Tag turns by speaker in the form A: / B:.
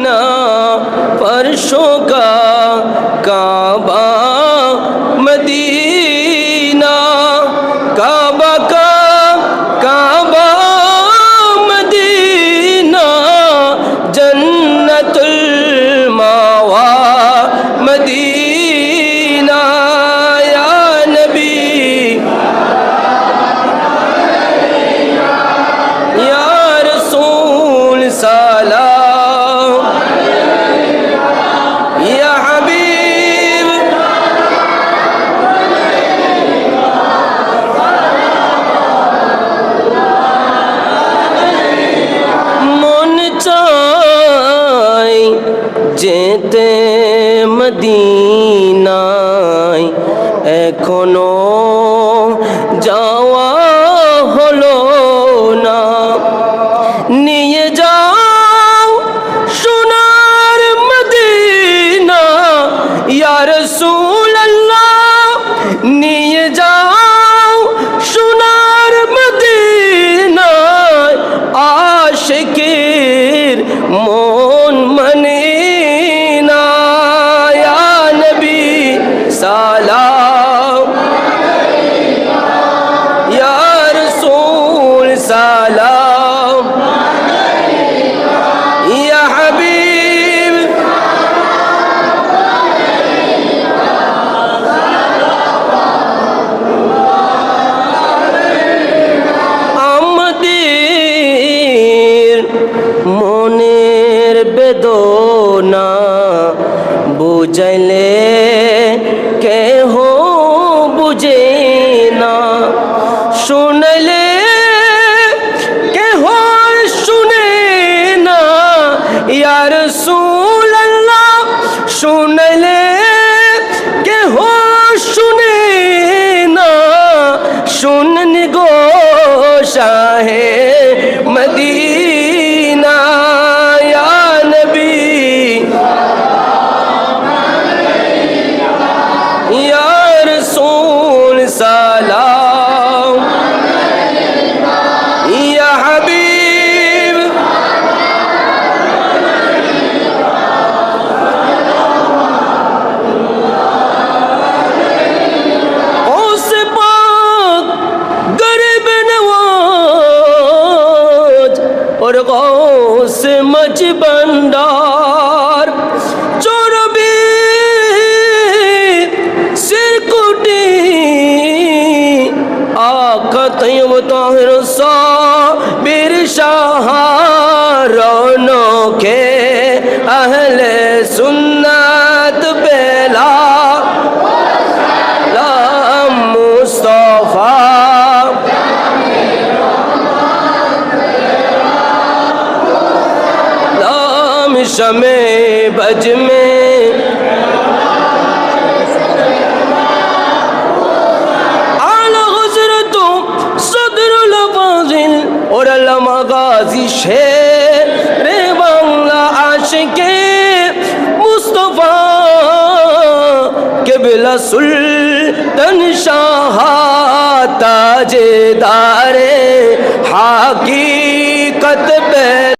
A: Medina फर्शों का काबा Medina काबा का काबा Medina जन्नतुल मावा मदीना या नबी या रसूल सलाम या हबीब मन चाय जेते मदीनाয় এখনো যাওয়া হলো না নিয়ে যাও সোনার মদিনা ইয়া রাসূলুল্লাহ নিয়ে যাও সোনার মদিনা আশিকের মন মানে না ইয়া নবী সালাম ইয়া রাসূল সালাম ইয়া হাবিব আমাদের মনের বেদনা বুঝাইলে কেহ বুঝে না শুনলে কেহ শুনে না ইয়া রাসূলুল্লাহ শুনলে কেহ শুনে না শুননি গো শাহে মদিনা ইয়া নবী या रसूल सलाम या हबीब गौस पाक गरीब नवाज और गौस मज भंडार चोरबी सिरकुटी आका तैयब ताहिर साबिर शाह रौनके अहले सुन्नत बेला मुस्तफा लाम शमे बज में और अल्लामा गाजी शेर बांग्ला आशिके मुस्तफा के बिला सुल्तान शाह ताजेदारे हाकीकत पे